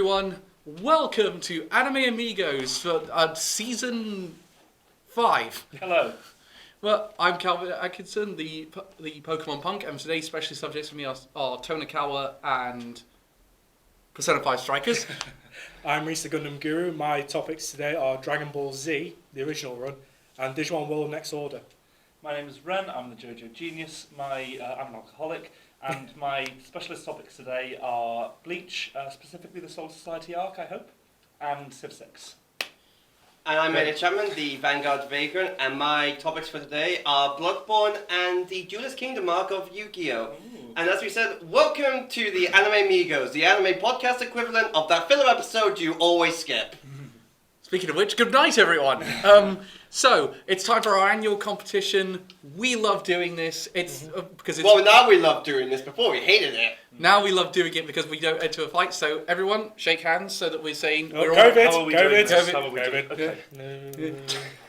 Everyone, welcome to Anime Amigos for Season 5. Hello. Well, I'm Calvin Atkinson, the Pokemon Punk, and today's special subjects for me are Tonikawa and Persona 5 Strikers. I'm Reese the Gundam Guru. My topics today are Dragon Ball Z, the original run, and Digimon World Next Order. My name is Ren, I'm the JoJo Genius, I'm an alcoholic, and my specialist topics today are Bleach, specifically the Soul Society arc, I hope, and Civ 6. And I'm Eddie Chapman, the Vanguard Vagrant, and my topics for today are Bloodborne and the Duelist Kingdom arc of Yu-Gi-Oh! And as we said, welcome to the Anime Amigos, the anime podcast equivalent of that filler episode you always skip. Speaking of which, good night everyone! So, it's time for our annual competition. We love doing this. Well, now we love doing this. Before we hated it. Now we love doing it because we don't enter a fight. So everyone, shake hands so that we're saying we're COVID, all... How are we doing this? COVID, How are we doing? COVID. Okay.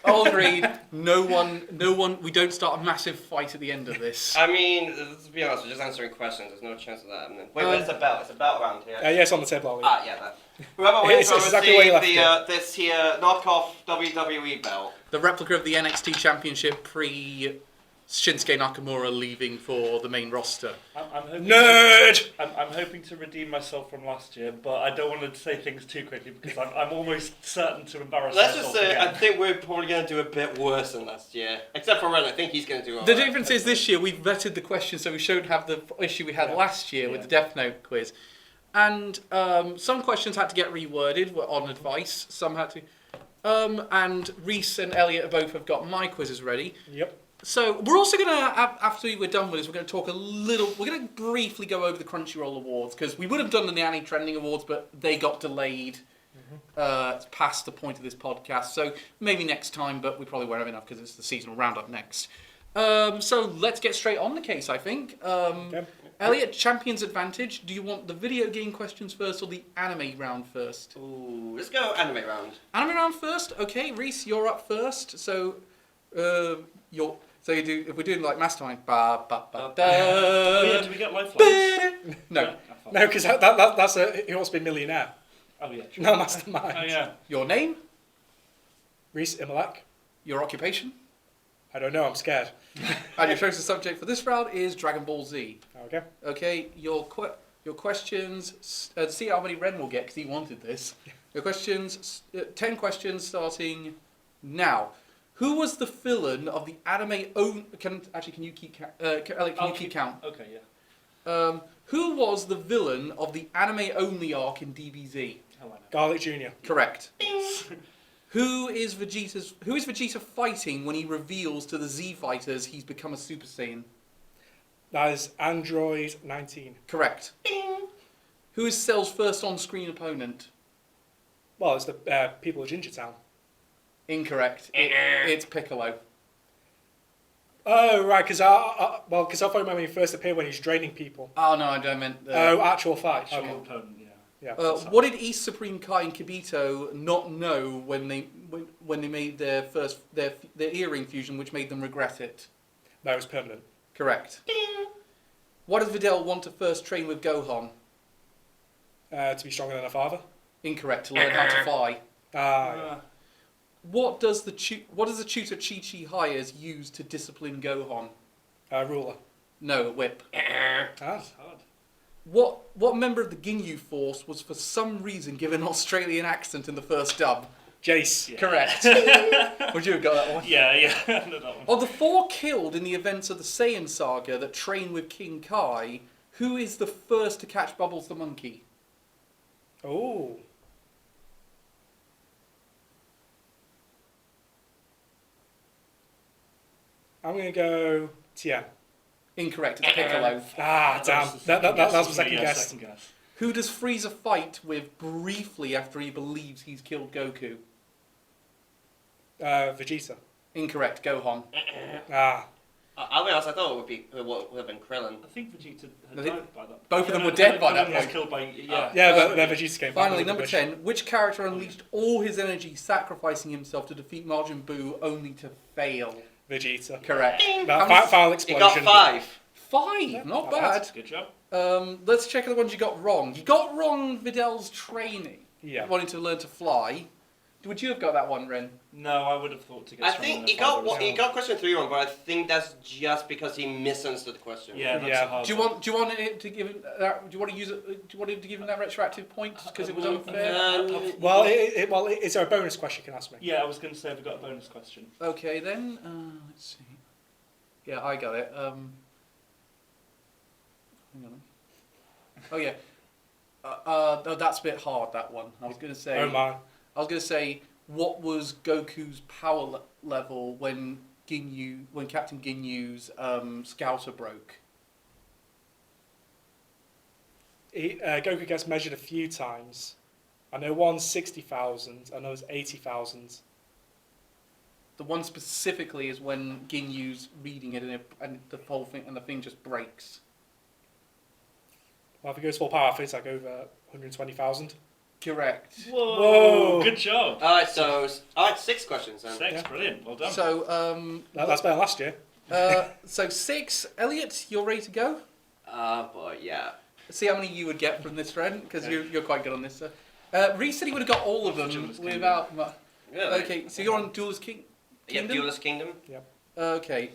All agreed. No one. We don't start a massive fight at the end of this. I mean, let's be honest, we're just answering questions. There's no chance of that happening. Wait, it's a belt. It's a belt around here. Yeah, it's on the table. Yeah, that. Whoever wins It's will exactly where you receive left this here knockoff WWE belt. The replica of the NXT Championship pre Shinsuke Nakamura leaving for the main roster. I'm hoping Nerd! I'm hoping to redeem myself from last year, but I don't want to say things too quickly because I'm almost certain to embarrass Let's myself just say, again. I think we're probably going to do a bit worse than last year. Except for Ren, I think he's going to do all The right. difference is this year we've vetted the questions so we shouldn't have the issue we had last year with the Death Note quiz. And some questions had to get reworded on advice, some had to... and Reese and Elliot both have got my quizzes ready. Yep. So we're also going to, after we're done with this, we're going to talk we're going to briefly go over the Crunchyroll Awards, because we would have done the Annie Trending Awards, but they got delayed past the point of this podcast. So maybe next time, but we probably won't have enough because it's the seasonal roundup next. So let's get straight on the case, I think. Okay. Elliot, Champion's Advantage. Do you want the video game questions first or the anime round first? Ooh, let's go anime round. Anime round first? Okay, Reese, you're up first. So, if we're doing like Mastermind. Oh, yeah, do we get lifelines? No. No, because that's He Wants to Be a Millionaire. Oh, yeah. True. No Mastermind. Oh, yeah. Your name? Reese Imalak. Your occupation? I don't know, I'm scared. And your chosen subject for this round is Dragon Ball Z. Okay. Okay, your questions, see how many Ren will get because he wanted this. Your questions, 10 questions starting now. Who was the villain of the anime Can you keep Elliot, can you keep count? Okay, yeah. Who was the villain of the anime only arc in DBZ? Oh, I know. Garlic Jr. Correct. Who is Vegeta fighting when he reveals to the Z fighters he's become a Super Saiyan? That is Android 19. Correct. Who is Cell's first on-screen opponent? Well, it's the people of Ginger Town. Incorrect. It's Piccolo. Oh, right, because I thought when he first appeared when he's draining people. Oh no, I don't mean. Actual fight. Actual Okay. opponent, yeah. Yeah. What did East Supreme Kai and Kibito not know when they made their earring fusion, which made them regret it? That was permanent. Correct. What does Videl want to first train with Gohan? To be stronger than a father. Incorrect. To learn how to fly. Yeah. What does the tutor Chi-Chi hires use to discipline Gohan? Ruler. No, a whip. That's hard. What member of the Ginyu Force was for some reason given an Australian accent in the first dub? Jace. Yeah. Correct. Would you have got that one? Yeah. I know that one. Of the 4 killed in the events of the Saiyan saga that train with King Kai, who is the first to catch Bubbles the monkey? Oh. I'm going to go Tien. Incorrect, it's Piccolo. Damn. That was my second guess. Second guess. Who does Frieza fight with briefly after he believes he's killed Goku? Vegeta. Incorrect, Gohan. I'll be honest, I thought it would have been Krillin. I think Vegeta had I think died by that. both of them were dead by that Krillin was point. killed by, yeah. Yeah, but then Vegeta came back. Finally, with number the 10. Which character unleashed all his energy sacrificing himself to defeat Majin Buu only to fail? Vegeta. Correct. That final He explosion. got 5. 5, not bad. Good job. Let's check the ones you got wrong. You got wrong Vidal's training. Yeah. Wanting to learn to fly. Would you have got that one, Ren? No, I would have thought to get. I someone think in he a fighter got as well. he got question 3 wrong, but I think that's just because he misunderstood the question. Yeah, that's Yeah. a hard Do you want it to give him that? Do you want to use it? Do you want him to give him that retroactive point because it was unfair? Well, is there a bonus question you can ask me? Yeah, I was going to say, have we got a bonus question? Okay then. Let's see. Yeah, I got it. Hang on. Oh yeah. No, that's a bit hard. That one. I was going to say. Oh my. I was going to say, what was Goku's power level when Captain Ginyu's scouter broke? Goku gets measured a few times. I know one's 60,000, I know it's 80,000. The one specifically is when Ginyu's reading it and the whole thing and the thing just breaks. Well, if it goes full power, I think it's like over 120,000. Correct. Whoa! Good job. Alright, 6 questions then. 6, Yeah. brilliant. Well done. So That's better than last year. so 6. Elliot, you're ready to go. But yeah. Let's see how many you would get from this, friend, because you're quite good on this, sir. Reese said he would have got all of them Duelist without. Really? Okay, so you're on Duelist Yep, Kingdom. Duelist Kingdom. Okay,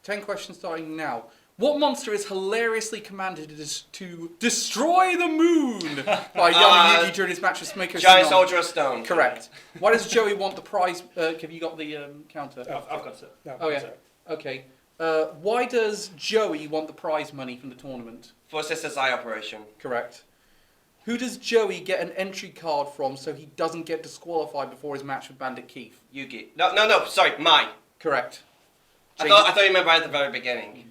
10 questions starting now. What monster is hilariously commanded to destroy the moon by young Yugi during his match with Smako Giant Sinon? Soldier of Stone. Correct. Why does Joey want the prize? Have you got the counter? I've got it. No, Oh, yeah. sorry. Okay. Why does Joey want the prize money from the tournament? For Sister's Eye Operation. Correct. Who does Joey get an entry card from so he doesn't get disqualified before his match with Bandit Keith? Yugi. No, sorry, Mai. Correct. I thought you meant right at the very beginning.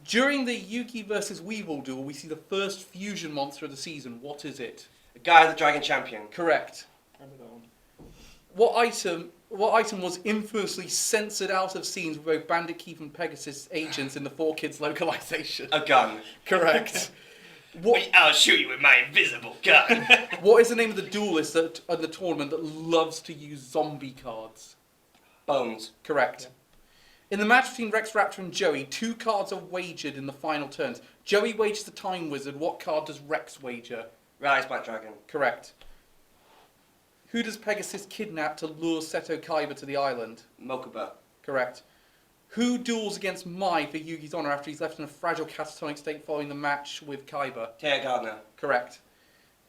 During the Yugi versus Weevil duel, we see the first fusion monster of the season. What is it? Guy the Dragon Champion. Correct. Remember that one. What item was infamously censored out of scenes with both Bandit Keith and Pegasus agents in the 4Kids localization? A gun. Correct. What, I'll shoot you with my invisible gun. what is the name of the duelist at the tournament that loves to use zombie cards? Bones. Correct. Yeah. In the match between Rex Raptor and Joey, 2 cards are wagered in the final turns. Joey wagers the Time Wizard. What card does Rex wager? Rise Black Dragon. Correct. Who does Pegasus kidnap to lure Seto Kaiba to the island? Mokuba. Correct. Who duels against Mai for Yugi's honor after he's left in a fragile catatonic state following the match with Kaiba? Taya Gardner. Correct.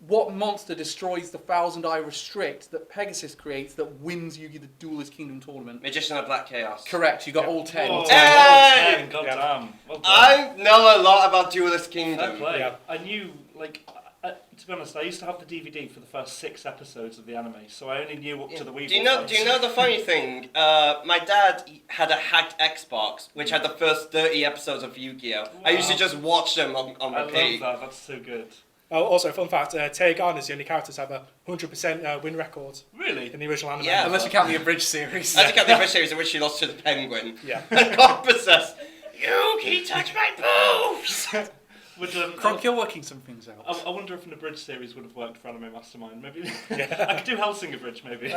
What monster destroys the Thousand Eye Restrict that Pegasus creates that wins Yugi the Duelist Kingdom tournament? Magician of Black Chaos. Correct, you got all 10. Whoa, Hey! all 10, God Yeah. damn. Well done. I know a lot about Duelist Fair Kingdom. play. Yeah. I knew, to be honest, I used to have the DVD for the first 6 episodes of the anime, so I only knew up to the Weevil Do you know the funny thing? My dad had a hacked Xbox which had the first 30 episodes of Yu-Gi-Oh! I used to Wow. just watch them on I repeat. love that, that's so good. Oh, also, fun fact, Taya Gardner is the only character to have a 100% win record Really? in the original anime. Yeah. Unless you count the abridged series. I think at the first series in which she lost to the Penguin. Yeah. God possessed. Yugi, touch my boobs! Kronk, you're working some things out. I wonder if an abridged series would have worked for Anime Mastermind. Maybe I could do Helsing abridged, maybe.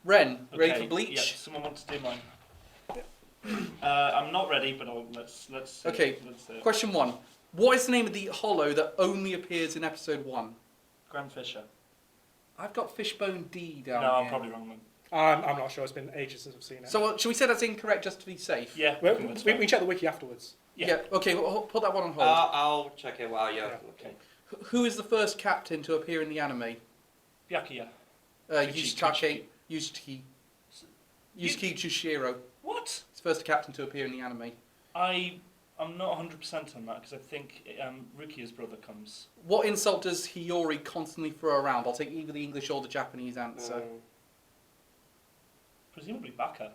Ren, ready Okay, for Bleach? Yeah, someone wants to do mine. I'm not ready, but let's. Okay. Let's Question 1. What is the name of the hollow that only appears in episode 1? Grand Fisher. I've got Fishbone D down No, here. I'm probably wrong then. I'm not sure, it's been ages since I've seen it. So should we say that's incorrect just to be safe? Yeah. we, I think that's fine. we can check the wiki afterwards. Yeah. Okay, well, put that one on hold. I'll check it while you're Yeah. looking. Who is the first captain to appear in the anime? Byakuya. Yusuke Jushiro. What? He's the first captain to appear in the anime. I'm not 100% on that because I think Rukia's brother comes. What insult does Hiyori constantly throw around? I'll take either the English or the Japanese answer. Presumably Baka.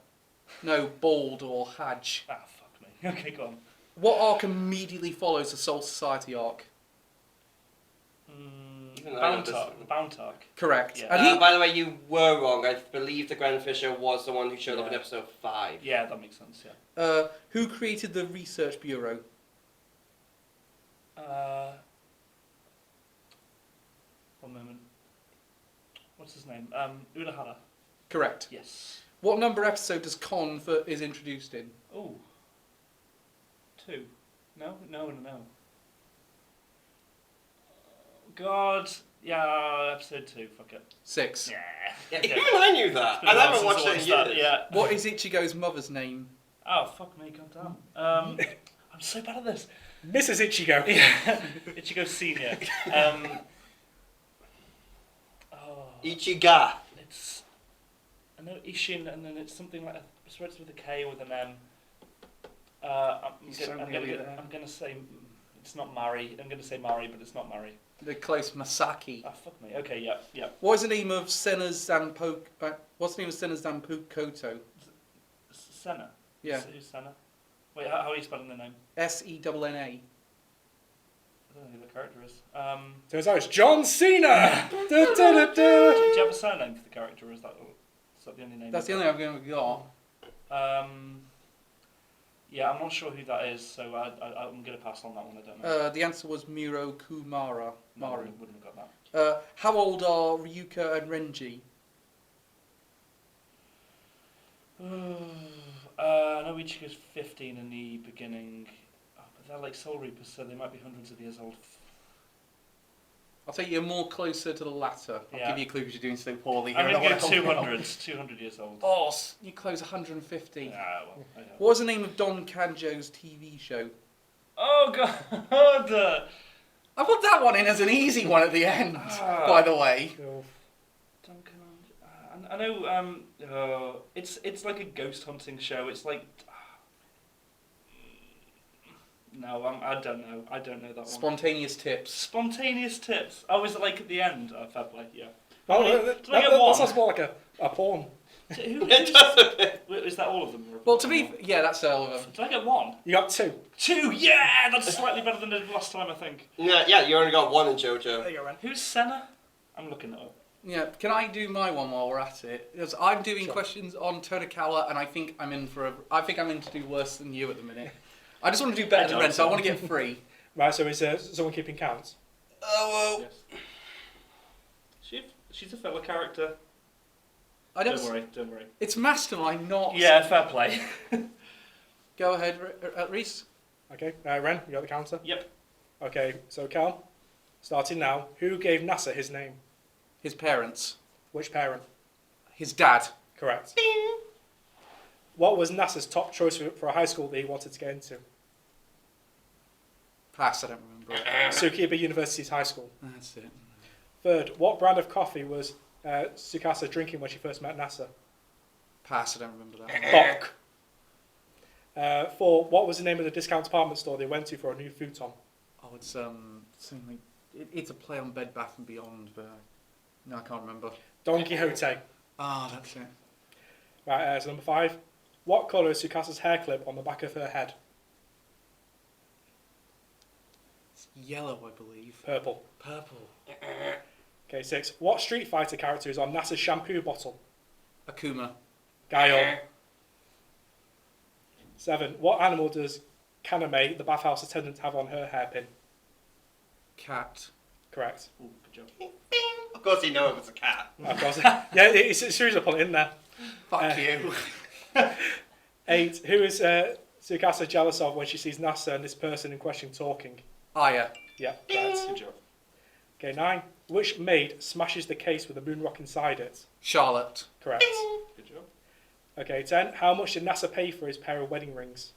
No, bald or Haj. Ah, fuck me. Okay, go on. What arc immediately follows the Soul Society arc? Even though I know Bound this Arc. one. The Bound Arc. Correct. Yeah. And he, By the way, you were wrong. I believe the Grand Fisher was the one who showed up in Yeah. episode 5. Yeah, that makes sense, yeah. who created the Research Bureau? One moment. What's his name? Urahara. Correct. Yes. What number episode does Kon is introduced in? Oh. 2. No. God. Yeah, episode 2. Fuck it. 6. Yeah. Yeah, Okay. even I knew that. It's been a I while haven't since watched it in watched that, years. Yeah. What is Ichigo's mother's name? Oh, fuck me, goddamn. I'm so bad at this. Mrs. Ichigo. Yeah. Ichigo Senior. Ichiga. It's. I know Ishin, and then it's something like. It starts with a K with an M. I'm gonna say. It's not Mari. I'm gonna say Mari, but it's not Mari. The close Masaki. Ah, fuck me. Okay, yeah. What is the name of Senna's What's the name of Senna's Koto? Senna. Yeah. Who's Senna? Wait, how are you spelling the name? Senna. I don't know who the character is. Turns out it's John Cena. Do you have a surname for the character, or is that the only name? That's the only I've got. Yeah, I'm not sure who that is, so I'm going to pass on that one. I don't know. The answer was Miro Kumara. No, I Maru. wouldn't have got that. How old are Ryuka and Renji? I know Ichigo's 15 in the beginning, but they're like Soul Reapers, so they might be hundreds of years old. I'll take you more closer to the latter. I'll Yeah. give you a clue because you're doing so poorly. I'm here. going to I go don't wanna help you. 200 years old. Oh, you close 150. Yeah, well, I know. What was the name of Don Kanjo's TV show? Oh, God! I put that one in as an easy one at the end, by the way. Duncan, I know. It's like a ghost hunting show. It's like. No, I don't know. I don't know that one. Spontaneous tips. Spontaneous tips. Oh, is it like at the end? Fair play. Yeah. Oh, Did I get one? that sounds more like a porn. It does a bit. Is that all of them? Well, yeah, that's all of them. Did I get one? You got 2. 2. Yeah, that's slightly better than the last time, I think. Yeah, you only got 1 in JoJo. There you go, Ren. Who's Senna? I'm looking it up. Yeah, can I do my one while we're at it? Because I'm doing Sure. questions on Todakawa, and I think I'm in to do worse than you at the minute. I just want to do better than Ren, so I want to get 3. Right, so is someone keeping count? Oh, well. Yes. She's a fella character. Don't Don't worry. It's Mastermind, not. Yeah, fair play. Go ahead, Reese. Okay, Ren, you got the counter? Yep. Okay, so Cal, starting now. Who gave NASA his name? His parents. Which parent? His dad. Correct. What was NASA's top choice for a high school that he wanted to get into? Pass, I don't remember it. Tsukuba University's high school. That's it. Third, what brand of coffee was Tsukasa drinking when she first met NASA? Pass, I don't remember that. Bock. 4, what was the name of the discount department store they went to for a new futon? Oh, it's something like it's a play on Bed Bath and Beyond, but no, I can't remember. Don Quixote. Ah, that's it. Right, so number 5, what colour is Tsukasa's hair clip on the back of her head? It's yellow, I believe. Purple. Purple. Okay, 6, what Street Fighter character is on NASA's shampoo bottle? Akuma. Guile. 7, what animal does Kaname, the bathhouse attendant, have on her hairpin? Cat. Correct. Ooh, good job. Of course you know it was a cat. Of course. Yeah, it's serious upon it in there. Fuck you. 8, who is Tsukasa jealous of when she sees NASA and this person in question talking? Aya. Yeah, correct. Good job. Okay, 9, which maid smashes the case with a moon rock inside it? Charlotte. Correct. Good job. Okay, 10, how much did NASA pay for his pair of wedding rings?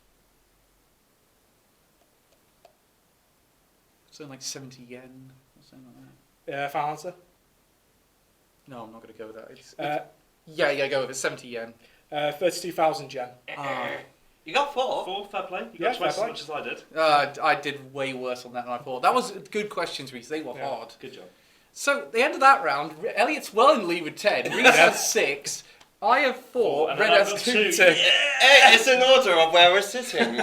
Something like 70 yen or something like that. Final answer? No, I'm not going to go with that. It's Uh, go with it. 70 yen. 32,000 yen. You got 4. 4, fair play. You Yeah, got twice fair as much as I did. I did way worse on that than I thought. That was good questions, Reese. They were Yeah. hard. Good job. So, the end of that round, Elliot's well in the lead with 10. Reese has 6. I have 4. And Red then I've has got 2. 2. Hey, it's in order of where we're sitting.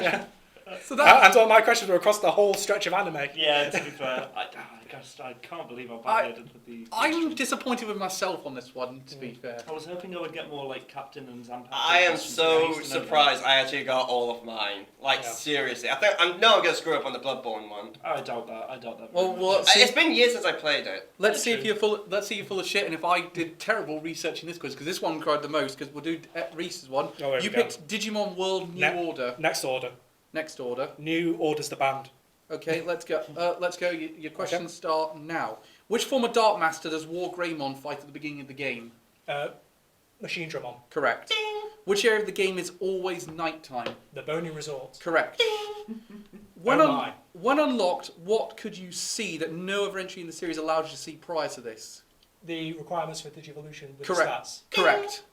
So that, And all my questions were across the whole stretch of anime. Yeah, to be fair, I can't believe how badly I did with the. I'm questions. disappointed with myself on this one, to be fair. I was hoping I would get more like Captain and Zampa. I am questions, so but I used to know surprised I actually got all of mine. Like, Yeah. seriously. I think I'm going to screw up on the Bloodborne one. them. I doubt that. Well, very well, much. See- It's been years since I played it. Let's Yeah, see if true. you're full. Let's see you're full of shit. And if I did terrible research in this quiz, because this one cried the most, because we'll do Reese's one. Oh, there You we go. picked Digimon World New Ne- Order. Next order. Next order. New Order's the band. Okay, let's go. Let's go. Your questions start now. Which former Dark Master does War Greymon fight at the beginning of the game? Machine Drummon. Correct. Which area of the game is always nighttime? The Bony Resort. Correct. When unlocked, what could you see that no other entry in the series allowed you to see prior to this? The requirements for Digivolution with Correct. stats. Correct.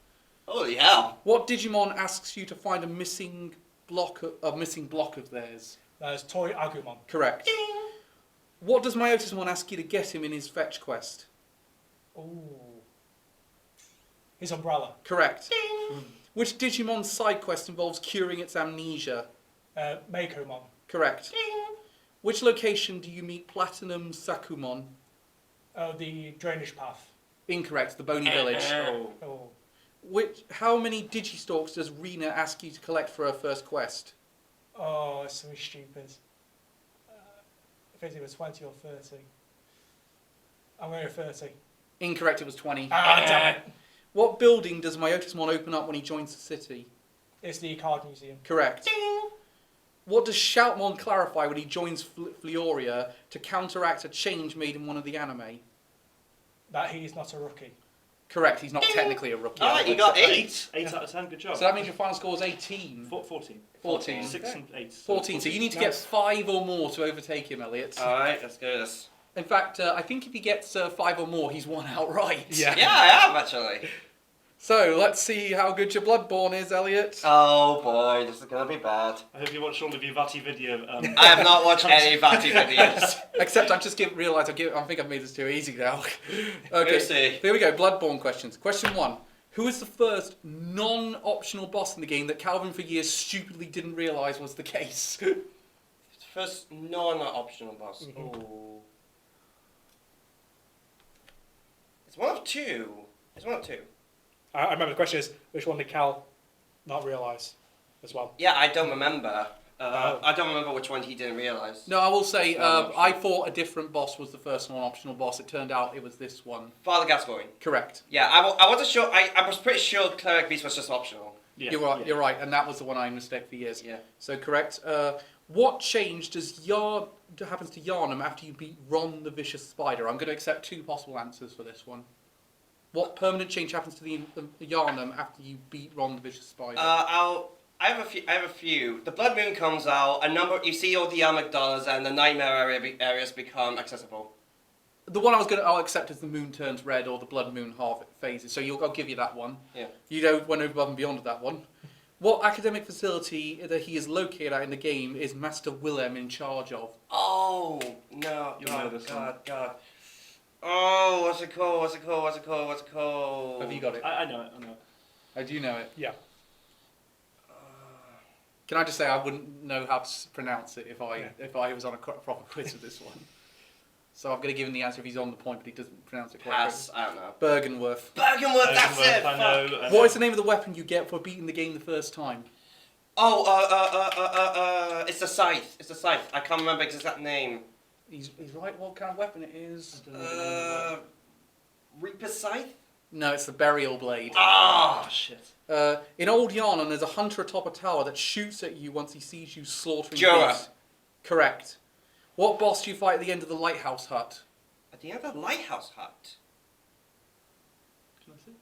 Holy hell! What Digimon asks you to find a missing block of theirs? There's Toy Agumon. Correct. What does Myotismon ask you to get him in his fetch quest? Ooh. His umbrella. Correct. Which Digimon side quest involves curing its amnesia? Makomon. Correct. Which location do you meet Platinum Sakumon? The Drainage Path. Incorrect. The Bony Village. Oh. How many Digistalks does Rena ask you to collect for her first quest? Oh, it's so stupid. I think it was 20 or 30. I'm going to 30. Incorrect. It was 20. Damn it. What building does Myotismon open up when he joins the city? It's the Card Museum. Correct. What does Shoutmon clarify when he joins Fleoria to counteract a change made in one of the anime? That he is not a rookie. Correct, he's not technically a rookie. Ah, you got 8. 8 out of 10, good job. So that means your final score is 18. 14. 14. 6 and 8. 14, so you need to get 5 or more to overtake him, Elliot. Alright, let's go this. In fact, I think if he gets 5 or more, he's won outright. Yeah. Yeah, I have actually. So, let's see how good your Bloodborne is, Elliot. Oh boy, this is gonna be bad. I hope you watched all of your Vati video. I have not watched any Vati videos. Except I've just realised I think I've made this too easy now. We'll Okay, see. here we go, Bloodborne questions. Question 1. Who is the first non-optional boss in the game that Calvin for years stupidly didn't realise was the case? First non-optional boss. Mhm. Ooh. It's one of two. It's one of two. I remember the question is, which one did Cal not realise as well? Yeah, I don't remember. Oh. I don't remember which one he didn't realise. No, I will say, It's not an I option. thought a different boss was the first non-optional boss. It turned out it was this one. Father Gascoigne. Correct. Yeah, I wasn't sure. I was pretty sure Cleric Beast was just optional. Yeah, You're right. yeah. You're right, and that was the one I mistook for years. Yeah. So correct. What change happens to Yarnum after you beat Ron the Vicious Spider? I'm going to accept 2 possible answers for this one. What permanent change happens to the Yarnum after you beat Ron the Vicious Spider? I have a few. The Blood Moon comes out. You see all the amygdalas and the nightmare areas become accessible. The one I'll accept is the moon turns red or the blood moon half phases. So I'll give you that one. Yeah. You went above and beyond that one. What academic facility that he is located at in the game is Master Willem in charge of? Oh no! You'll know this one. God. Oh, what's it called? Have you got it? I know it. I do know it. Yeah. Can I just say I wouldn't know how to pronounce it if I was on a proper quiz with this one. So I'm going to give him the answer if he's on the point, but he doesn't pronounce it correctly. Pass. I don't know. Bergenworth. Bergenworth. That's it. I Fuck. know. What is the name of the weapon you get for beating the game the first time? Oh, it's the scythe. It's the scythe. I can't remember its exact name. He's right. What kind of weapon it is? Reaper's scythe. No, it's the burial blade. Ah. Oh, shit. In Old Yarnan, there's a hunter atop a tower that shoots at you once he sees you slaughtering Jorah. beasts. Correct. What boss do you fight at the end of the lighthouse hut? At the end of the lighthouse hut. Can I see?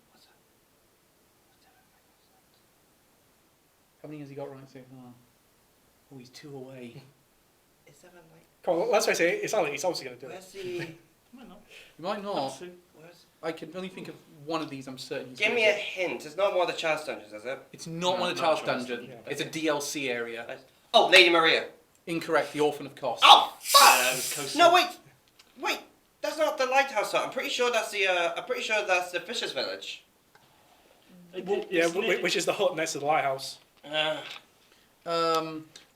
How many has he got right so far? Oh, he's 2 away. Is there a light? Come on, let's face it, it's Ali, he's obviously going to do it. Where's the? Might not. You might not. Let's see. Where's... I can only think of one of these. I'm certain. he's Give gonna me a get. hint. It's not one of the Chalice dungeons, is it? It's not No, one of the not Charles Charles Dungeon. Dungeon. It's a DLC area. Oh, Lady Maria. Incorrect. The Orphan of Kos. Oh, fuck! Yeah, it was coastal. No, wait. That's not the lighthouse hut. I'm pretty sure that's the Fisher's Village. Yeah, which is the hut next to the lighthouse.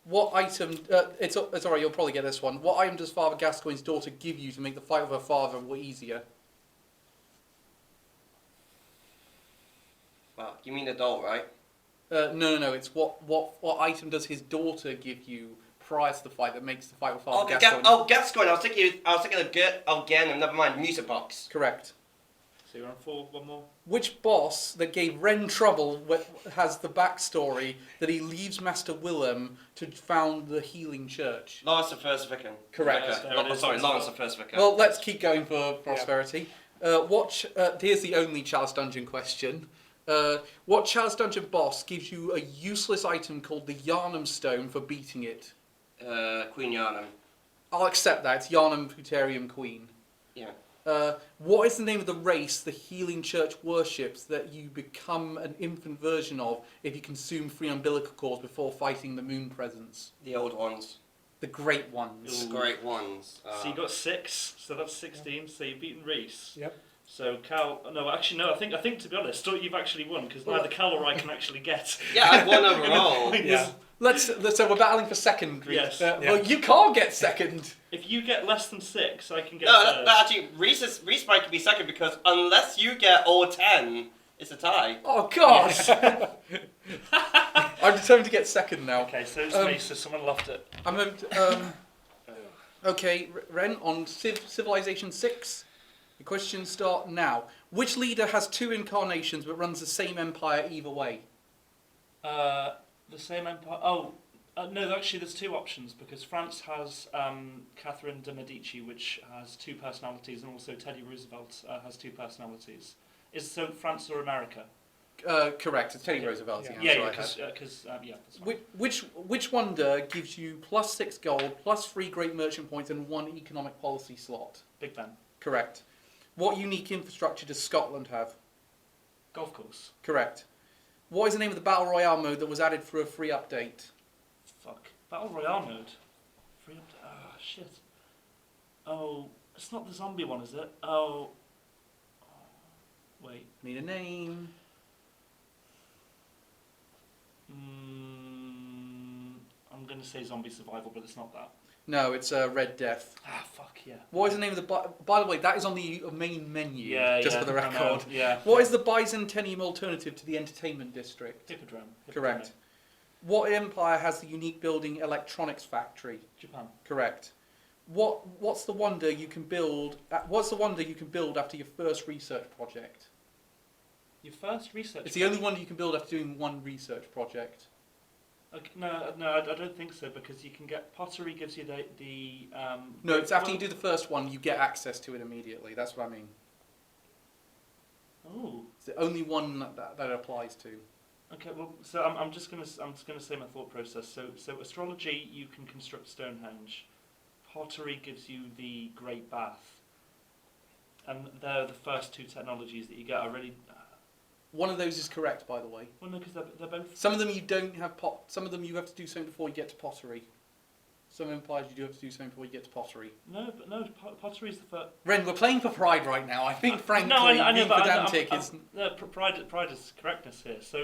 What item? It's alright. You'll probably get this one. What item does Father Gascoigne's daughter give you to make the fight with her father easier? Well, you mean adult, right? No. It's what item does his daughter give you prior to the fight that makes the fight with Father Oh, Gascoigne? Gascoigne. I was thinking of again. Never mind. Music box. Correct. So you're on 4, one more. Which boss that gave Ren trouble has the backstory that he leaves Master Willem to found the Healing Church? Lawrence the First Vicar. Correct. Lawrence the First Vicar. Well, let's keep going for prosperity. Here's the only Chalice Dungeon question. What Chalice Dungeon boss gives you a useless item called the Yharnam Stone for beating it? Queen Yharnam. I'll accept that. It's Yharnam Puterium Queen. Yeah. What is the name of the race the Healing Church worships that you become an infant version of if you consume 3 umbilical cords before fighting the Moon Presence? The Old Ones. The Great Ones. The Great Ones. So you got 6, so that's 16. So you've beaten Reese. Yep. So Cal, no, actually no. I think to be honest, you've actually won because neither Cal or I can actually get. Yeah, I've won overall. Yeah. So we're battling for second, Greek. Yes. Well, you can't get second. If you get less than 6, I can get No, third. but actually, Reese might be second because unless you get all 10, it's a tie. Oh gosh! I'm determined to get second now. Okay, so it's me. So someone loved it. Okay, Ren, on Civilization 6, the questions start now. Which leader has 2 incarnations but runs the same empire either way? The same empire. Oh, no. Actually, there's 2 options because France has Catherine de Medici, which has 2 personalities, and also Teddy Roosevelt has 2 personalities. Is so France or America? Correct. It's Teddy Roosevelt. Yeah, because that's fine. Which wonder gives you +6 gold, +3 great merchant points, and 1 economic policy slot? Big Ben. Correct. What unique infrastructure does Scotland have? Golf course. Correct. What is the name of the Battle Royale mode that was added for a free update? Fuck. Battle Royale mode. Free update. Ah, shit. Oh, it's not the zombie one, is it? Oh. Wait. Need a name. I'm going to say zombie survival, but it's not that. No, it's Red Death. Ah, fuck, yeah. What is the name of the... By the way, that is on the main menu, just for the I know, record. yeah. What is the Byzantium alternative to the Entertainment District? Hippodrome. Correct. What empire has the unique building electronics factory? Japan. Correct. What's the wonder you can build? What's the wonder you can build after your first research project? Your first research. It's the only wonder you can build after doing 1 research project. Okay, no, I don't think so because you can get pottery gives you the. No, it's after you do the first one, you get access to it immediately. That's what I mean. Oh. It's the only one that applies to. Okay, well, so I'm just gonna say my thought process. So astrology, you can construct Stonehenge. Pottery gives you the Great Bath, and they're the first 2 technologies that you get. I really. One of those is correct, by the way. Well, no, because they're both. Some of them you don't have Some of them you have to do something before you get to pottery. Some implies you do have to do something before you get to pottery. No, but no, pottery is the first. Ren, we're playing for pride right now. I think, frankly, no, I know, being but pedantic is... Pride is correctness here. So,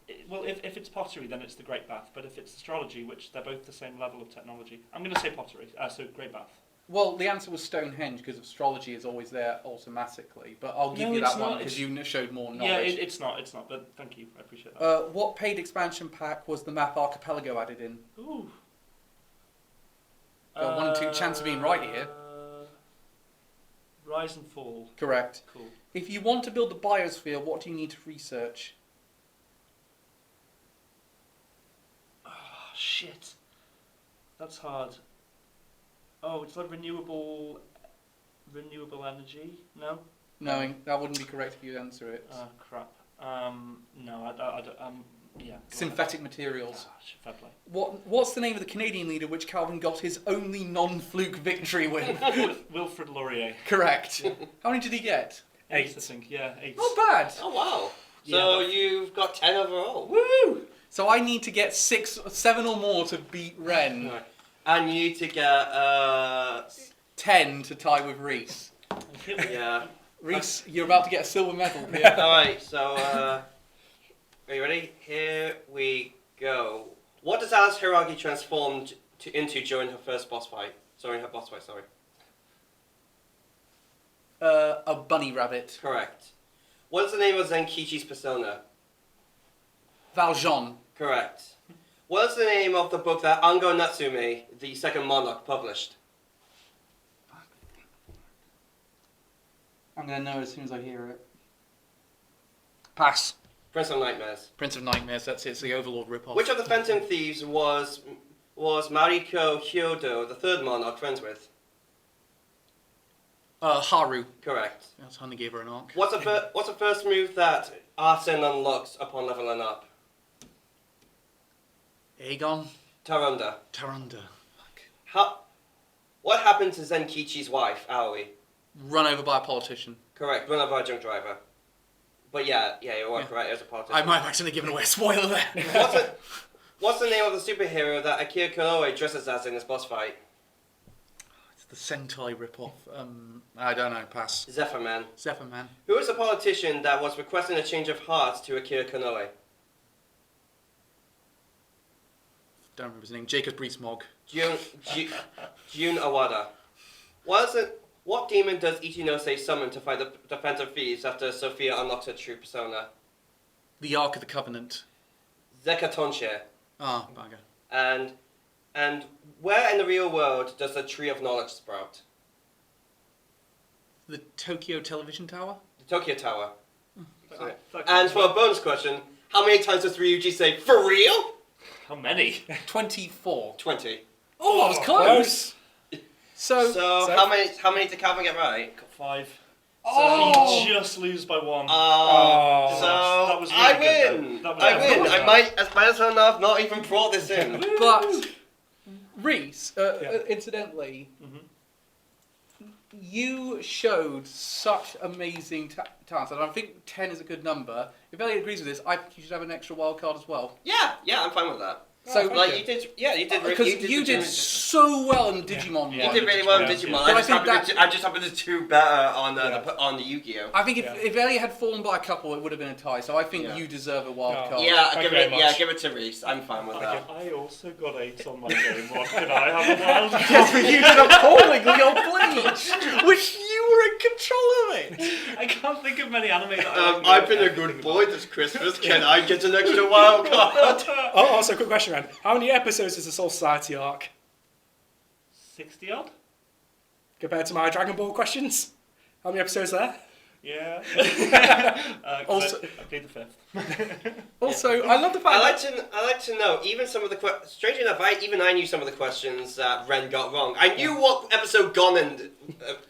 if it's pottery, then it's the Great Bath. But if it's astrology, which they're both the same level of technology, I'm going to say pottery. So Great Bath. Well, the answer was Stonehenge because astrology is always there automatically. But I'll give you it's that one not. because you showed more knowledge. Yeah, it's not. But thank you, I appreciate that. What paid expansion pack was the map Archipelago added in? Ooh. Got 1 in 2 chance of being right here. Rise and Fall. Correct. Cool. If you want to build the biosphere, what do you need to research? Oh, shit. That's hard. Oh, it's like renewable energy? No? No, that wouldn't be correct if you answer it. Crap. No, I don't. Yeah. Synthetic materials. Fair play. What's the name of the Canadian leader which Calvin got his only non-fluke victory with? Wilfrid Laurier. Correct. How many did he get? 8, I think. Yeah, 8. Not bad. Oh, wow. Yeah, So you've got 10 overall. Woo! So I need to get 7 or more to beat Ren. Right. And you need to get 10 to tie with Reese. yeah. Reese, you're about to get a silver medal here. Alright, so are you ready? Here we go. What does Alice Hiragi transform into during her first boss fight? Sorry. A bunny rabbit. Correct. What is the name of Zenkichi's persona? Valjean. Correct. What is the name of the book that Ango Natsume, the second monarch, published? I'm going to know as soon as I hear it. Pass. Prince of Nightmares. Prince of Nightmares, that's it. It's the Overlord ripoff. Which of the Phantom Thieves was Mariko Hyodo, the third monarch, friends with? Haru. Correct. That's how they gave her an arc. What's the first move that Arsene unlocks upon leveling up? Aegon. Tarunda. Tarunda. Fuck. What happened to Zenkichi's wife, Aoi? Run over by a politician. Correct, run over by a drunk driver. But yeah, you are correct, as a politician. I might have accidentally given away a spoiler there. What's the name of the superhero that Akira Konoe dresses as in this boss fight? It's the Sentai ripoff. I don't know. Pass. Zephyr Man. Zephyr Man. Who is the politician that was requesting a change of heart to Akira Konoe? Don't remember his name. Jacob Rees-Mogg. Jun Awada. What demon does Ichinose summon to fight the Phantom Thieves after Sophia unlocks her true persona? The Ark of the Covenant. Zekatonche. Ah, bugger. And where in the real world does the Tree of Knowledge sprout? The Tokyo Television Tower? The Tokyo Tower. Fuck. And for a bonus question, how many times does Ryuji say, "For real"? How many? 24. 20. Oh, I was close. So how many did Calvin get right? Got 5. Oh! So you just lose by 1. Oh. So That was really I good, win. though. That was I really win. good. I might as well have not even brought this in. But, Reese, Yeah. incidentally, Mhm. you showed such amazing talents, and I think 10 is a good number. If Elliot agrees with this, I think you should have an extra wild card as well. Yeah, I'm fine with that. So, thank Like you. you did, you did. Because you did so well in the Digimon Yeah. You one. did really well in Yeah. Digimon. But I I just think happened to do better on Yeah. on the Yu-Gi-Oh. I think if Yeah. Elliot had fallen by a couple, it would have been a tie. So I think Yeah. you deserve a wild No. card. Yeah, Thank you very much. give it to Reese. I'm fine with that. I also got 8 on my game. What can I have a wild card? Yes, but you did appallingly on Bleach, which you were in control of it. I can't think of many anime that I like I've more been a than good anything boy this Christmas. Can I get an extra wild card? about. Oh, also, quick question, man. How many episodes is the Soul Society arc 60 odd? compared to my Dragon Ball questions? How many episodes there? Yeah. Also- I played the 5th. Also, I love the fact I like to know even some of the strange enough. I knew some of the questions that Ren got wrong. I knew what episode Gon and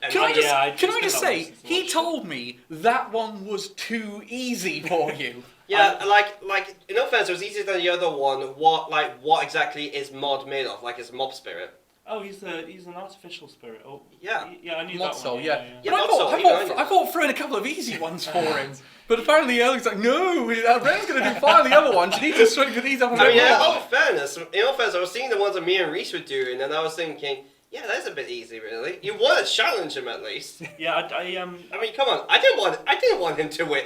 Can I just, Yeah, I can just I just did say, that once he in told me that one was too easy for you. yeah, like in all fairness, it was easier than the other one. What exactly is Mod made of? Like, it's mob spirit. Oh, he's an artificial spirit. Oh, Yeah. Yeah, I knew Mod that Soul, one. yeah. Yeah, But Mod Soul, I thought throwing a couple of easy ones for him. But apparently Elliot's like, no, Ren's going to do fine the other ones. You need to strengthen these up a I bit mean, in more. all fairness, I was seeing the ones that me and Reese were doing, and I was thinking, yeah, that's a bit easy, really. You want to challenge him at least. Yeah, I mean, come on. I didn't want him to win.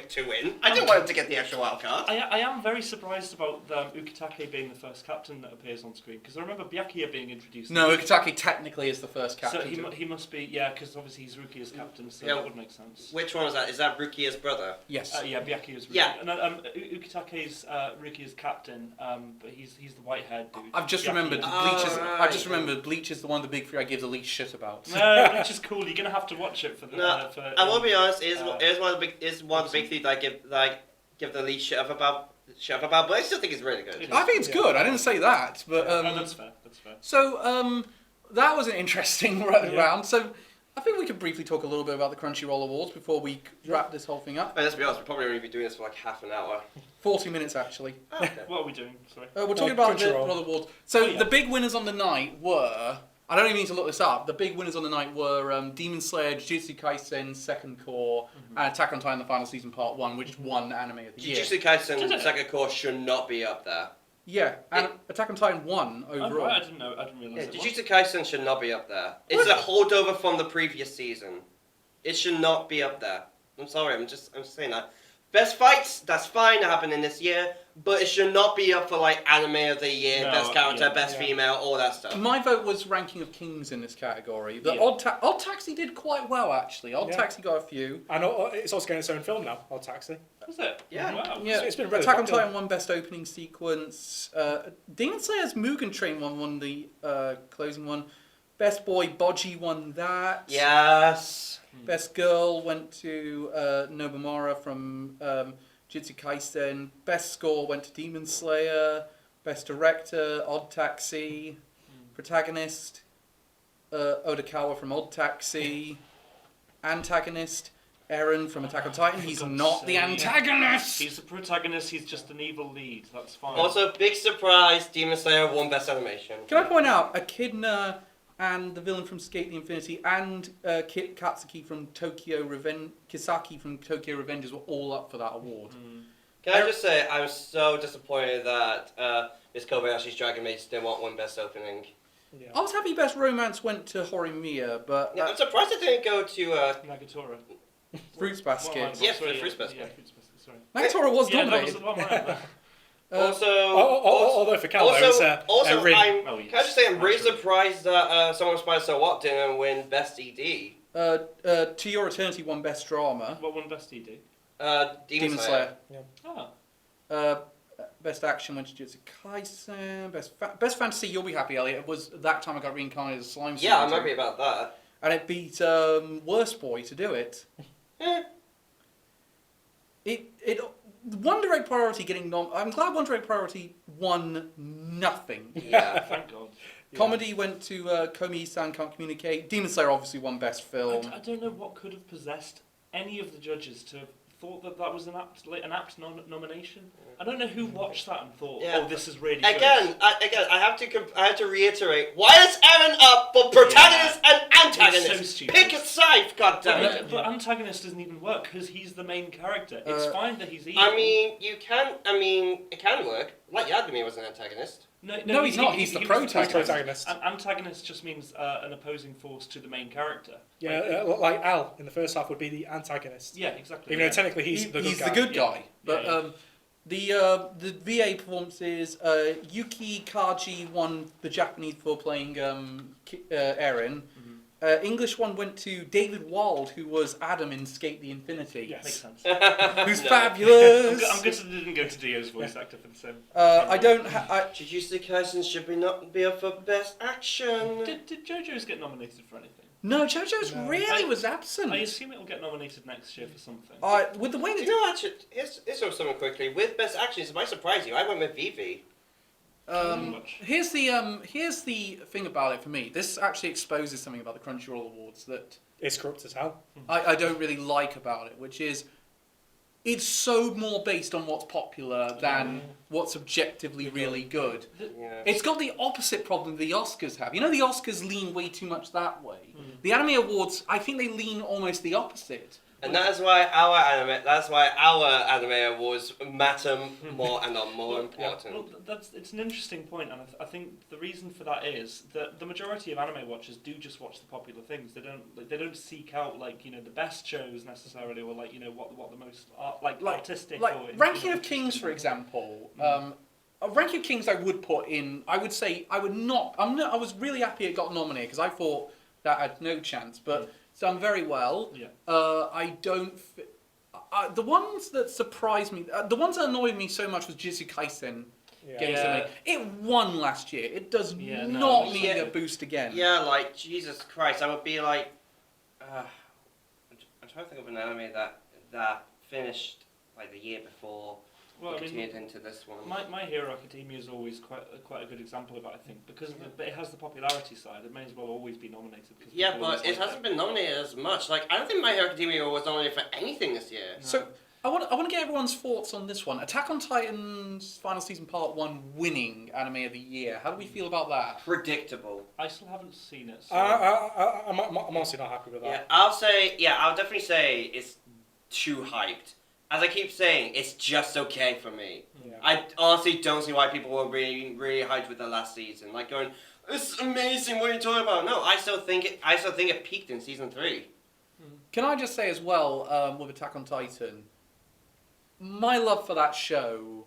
I didn't want him to get the extra wild card. I am very surprised about Ukitake being the first captain that appears on screen, because I remember Byakuya being introduced. No, Ukitake technically is the first captain. So he must be, yeah, because obviously he's Ruki as captain, so Yeah. that would make sense. Which one was that? Is that Rukia's brother? Yes. Yeah, Byakuya's Ruki. Yeah. And, Ukitake's Ruki as captain, but he's the white-haired dude. I've just Byakuya. remembered Oh, Bleach is. right. I've just remembered Bleach is the one of the big three I give the least shit about. No, which is cool. You're gonna have to watch it for the. No, for, I will be honest. It uh, is one of the big things that I give the least shit of about. But I still think it's really good. I think it's good. I didn't say that, but no, that's fair. That's fair. so that was an interesting round. So I think we could briefly talk a little bit about the Crunchyroll Awards before we wrap this whole thing up. And let's be honest, we're probably only be doing this for like half an hour. 40 minutes actually. Okay. What are we doing? Sorry. We're talking about the Crunchyroll. awards. So Oh, yeah. the big winners on the night were. I don't even need to look this up. The big winners on the night were Demon Slayer, Jujutsu Kaisen, Second Core, and Attack on Titan: The Final Season Part 1, which won Anime of the Year. Jujutsu Kaisen Did it? Second Course should not be up there. Yeah, and Attack on Titan won Oh, overall. right, I didn't know. I didn't realise. Yeah, it was. Jujutsu Kaisen should not be up there. It's a holdover from the previous season. It should not be up there. I'm sorry, I'm saying that. Best fights, that's fine, that happened in this year, but it should not be up for like Anime of the Year, No, Best Character, yeah, Best yeah. Female, all that stuff. My vote was Ranking of Kings in this category. The Yeah. Odd Taxi did quite well, actually. Odd Yeah. Taxi got a few. And it's also getting its own film now, Odd Taxi. Was it? Yeah. Wow. Yeah, It's been really Attack on popular. Titan won Best Opening Sequence. Demon Slayer's Mugen Train won the closing one. Best Boy, Boji won that. Yes. Best Girl went to Nobamura from Jujutsu Kaisen. Best Score went to Demon Slayer. Best Director, Odd Taxi. Protagonist, Odakawa from Odd Taxi. Antagonist, Eren from Attack on Titan. He's not the antagonist! He's the protagonist, he's just an evil lead. That's fine. Also, big surprise, Demon Slayer won Best Animation. Can I point out, Echidna and the villain from Skate the Infinity and Katsuki from Kisaki from Tokyo Revengers were all up for that award. Can I just say, I'm so disappointed that Miss Kobayashi's Dragon Maid still won't win Best Opening. Yeah. I was happy Best Romance went to Horimiya, but Yeah, I'm surprised it didn't go to... Nagatora. Fruits Basket. Yes, for the Fruits Basket. Yeah, Fruits Basket, sorry. Nagatora was Yeah, that nominated. was the one right. Also, Although for Calvo, also, Rin. I'm, Oh, yes. can I just say, I'm really Naturally. surprised that Someone Spider So What didn't win Best ED. To Your Eternity won Best Drama. What won Best ED? Demon Demon Slayer. Oh. Best Action went to Jujutsu Kaisen. Best Fantasy, you'll be happy, Elliot. It was that time I got reincarnated as Slime. Yeah, I'm Season 2. happy about that. And it beat Worst Boy to do it. It One Direct Priority getting I'm glad One Direct Priority won nothing. Yeah. Thank God. Comedy went to Komi-san Can't Communicate. Demon Slayer obviously won Best Film. I don't know what could have possessed any of the judges to have thought that was an apt nomination. I don't know who watched that and thought, Yeah. oh, this is really Again, good. I have to reiterate. Why is Eren up for protagonist and antagonist? It's so stupid. Pick a side, goddammit. But antagonist doesn't even work because he's the main character. It's fine that he's evil. it can work. Like Yagami was an antagonist. No, he's not. He's the was protagonist. Protagonist. An antagonist just means an opposing force to the main character. Yeah, like Al in the first half would be the antagonist. Yeah, exactly. Even though technically he's the good guy. the good guy. But Yeah. the VA performances, Yuki Kaji won the Japanese for playing Eren. English one went to David Wald, who was Adam in Skate the Infinity. Yes. Makes sense. Who's No. fabulous. I'm good that didn't go to Dio's voice actor for the same. I don't. Jujutsu Kaisen should not be up for Best Action. Did JoJo's get nominated for anything? No, JoJo's No. really was absent. I assume it will get nominated next year for something. With the way You that know, actually, here's something quickly. With Best Action, it might surprise you. I went with Vivi. here's the thing about it for me. This actually exposes something about the Crunchyroll Awards that It's corrupt as hell. I don't really like about it, which is it's so more based on what's popular than what's objectively really good. Yeah. It's got the opposite problem the Oscars have. You know, the Oscars lean way too much that way. The Anime Awards, I think they lean almost the opposite. And that's why our anime awards matter more and are more important. Well, it's an interesting point, and I think the reason for that is that the majority of anime watchers do just watch the popular things. They don't seek out the best shows necessarily, or what the most artistic. Like or Ranking of Kings, for example. Ranking of Kings, I would put in. I would say I would not. I was really happy it got nominated because I thought that had no chance, but. Done very well. Yeah. I don't. The ones that surprised me, the ones that annoyed me so much was Jujutsu Kaisen. Getting so many. It won last year. It does not need a boost again. Yeah, like Jesus Christ, I would be like, I'm trying to think of an anime that finished like the year before. Well, Continued into this one. My Hero Academia is always quite a good example of it, I think, because but it has the popularity side. It may as well always be nominated. Yeah, but it hasn't been nominated as much. Like, I don't think My Hero Academia was nominated for anything this year. No. So I want to get everyone's thoughts on this one. Attack on Titan's final season part 1 winning Anime of the Year. How do we feel about that? Predictable. I still haven't seen it. So I'm honestly not happy with that. I'll definitely say it's too hyped. As I keep saying, it's just okay for me. Yeah. I honestly don't see why people were really, really hyped with the last season. Like going, "This is amazing. What are you talking about?" No, I still think it peaked in season 3. Can I just say as well, with Attack on Titan, my love for that show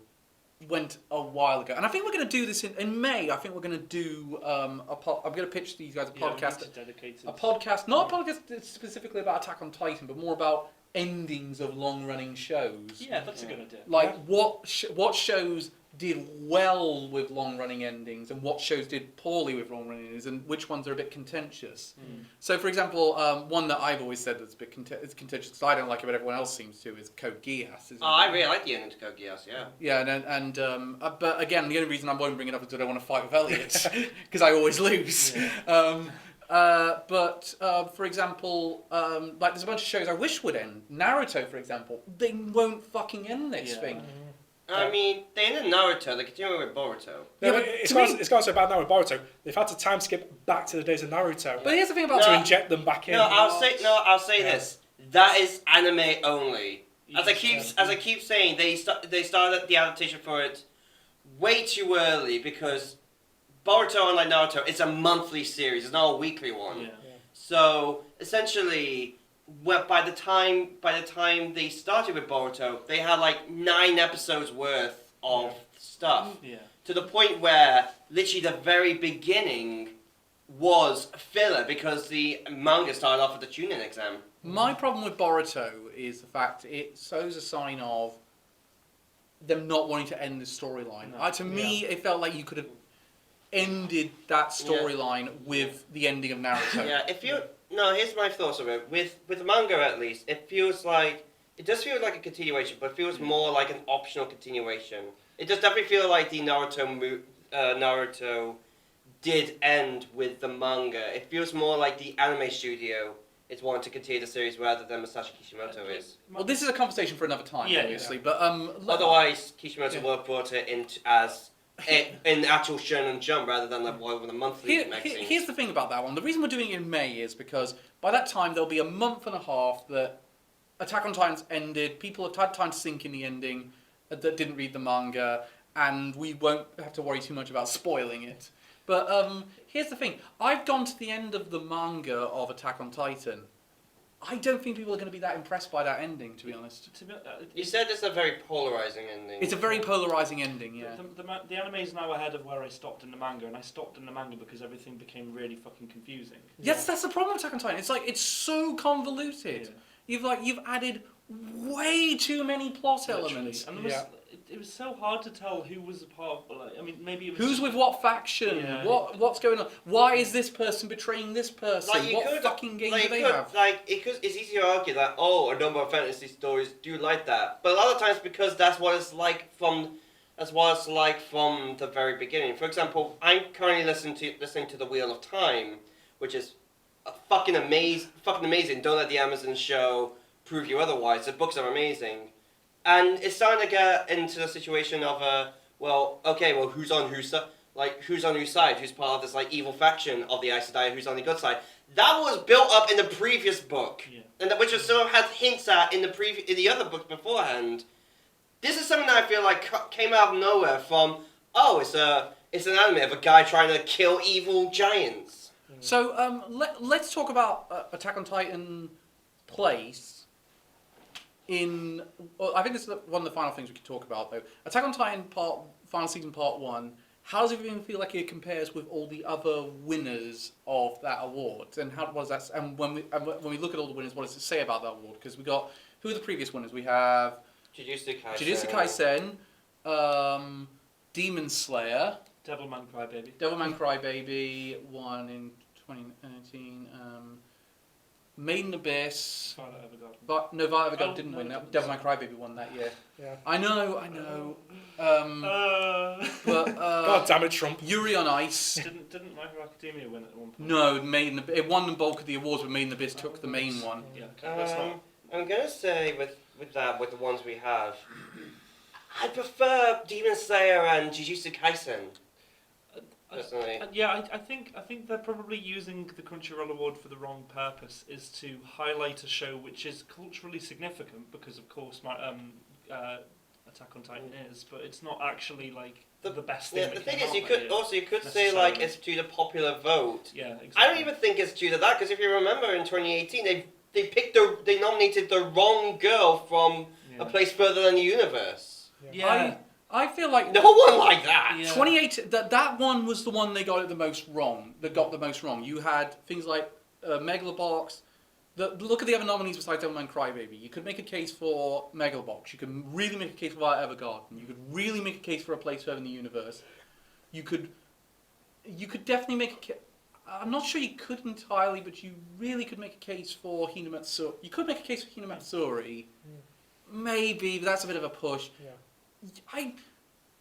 went a while ago, and I think we're going to do this in May. I think we're going to do I'm going to pitch these guys a podcast, not a podcast specifically about Attack on Titan, but more about endings of long-running shows. Yeah, that's a good idea. Like what shows did well with long-running endings and what shows did poorly with long-running endings and which ones are a bit contentious. So, for example, one that I've always said that's a bit contentious because I don't like it, but everyone else seems to, is Code Geass. I really like the ending to Code Geass, yeah. Yeah, but again, the only reason I won't bring it up is because I don't want to fight with Elliot because I always lose. But for example, like there's a bunch of shows I wish would end. Naruto, for example, they won't fucking end this thing. I mean, they ended Naruto, they continue with Boruto. No, but it's gone so bad now with Boruto. They've had to time skip back to the days of Naruto. But here's the thing about to inject them back in. I'll say this. That is anime only. As I keep saying, they started the adaptation for it way too early because Boruto, unlike Naruto, it's a monthly series. It's not a weekly one. Yeah. So essentially, by the time they started with Boruto, they had like 9 episodes worth of stuff. Yeah. To the point where literally the very beginning was filler because the manga started off with the Chunin exam. My problem with Boruto is the fact it shows a sign of them not wanting to end the storyline. No. To me, it felt like you could have ended that storyline with the ending of Naruto. Yeah, here's my thoughts of it. With the manga, at least, it does feel like a continuation, but it feels more like an optional continuation. It does definitely feel like the Naruto did end with the manga. It feels more like the anime studio is wanting to continue the series rather than Masashi Kishimoto is. Well, this is a conversation for another time, obviously. But otherwise, Kishimoto would have brought it in as in actual Shonen Jump rather than like one of the monthly magazines. Here's the thing about that one. The reason we're doing it in May is because by that time there'll be a month and a half that Attack on Titan's ended. People have had time to sink in the ending that didn't read the manga, and we won't have to worry too much about spoiling it. But here's the thing. I've gone to the end of the manga of Attack on Titan. I don't think people are going to be that impressed by that ending, to be honest. You said it's a very polarizing ending. It's a very polarizing ending, yeah. The anime is now ahead of where I stopped in the manga, and I stopped in the manga because everything became really fucking confusing. Yes, that's the problem with Attack on Titan. It's like, it's so convoluted. Yeah. You've added way too many plot elements. And it was so hard to tell who was a part of, like, I mean, maybe it was... Who's with what faction? Yeah. What's going on? Why is this person betraying this person? What fucking game do they have? It's easy to argue that, a number of fantasy stories do like that. But a lot of times because that's what it's like from the very beginning. For example, I'm currently listening to The Wheel of Time, which is fucking amazing. Don't let the Amazon show prove you otherwise. The books are amazing. And it's starting to get into the situation of who's on whose side? Who's on whose side? Who's part of this evil faction of the Aes Sedai? Who's on the good side? That was built up in the previous book, and which was sort of had hints at in the other books beforehand. This is something that I feel like came out of nowhere. From it's an anime of a guy trying to kill evil giants. So let's talk about Attack on Titan place. I think this is one of the final things we could talk about, though. Attack on Titan final season part 1. How does everyone feel like it compares with all the other winners of that award? And And when we look at all the winners, what does it say about that award? Because who are the previous winners? We have Jujutsu Kaisen, Demon Slayer, Devilman Crybaby won in 2019. Maiden Abyss. Violet Evergarden. Violet Evergarden didn't win. Devilman Crybaby won that year. Yeah. I know. But God damn it, Trump. Yuri on Ice. Didn't My Hero Academia win at one point? No, it won the bulk of the awards, but Maiden Abyss took the main one. Yeah. I'm gonna say with the ones we have, I prefer Demon Slayer and Jujutsu Kaisen. Personally. I think they're probably using the Crunchyroll Award for the wrong purpose, is to highlight a show which is culturally significant because, of course, Attack on Titan is, but it's not actually the best thing. Yeah, the thing is, you could say it's due to popular vote. Yeah, exactly. I don't even think it's due to that because if you remember in 2018, they nominated the wrong girl from a place further than the universe. Yeah. I feel like no one like that. Yeah. 28. That one was the one they got it the most wrong. You had things like Megalobox, Look at the other nominees besides Devilman Crybaby. You could make a case for Megalobox. You could really make a case for Violet Evergarden. You could really make a case for A Place Further in the Universe. You could definitely make a case. I'm not sure you could entirely, but you really could make a case for Hinamatsuri. You could make a case for Hinamatsuri. Maybe, but that's a bit of a push. Yeah.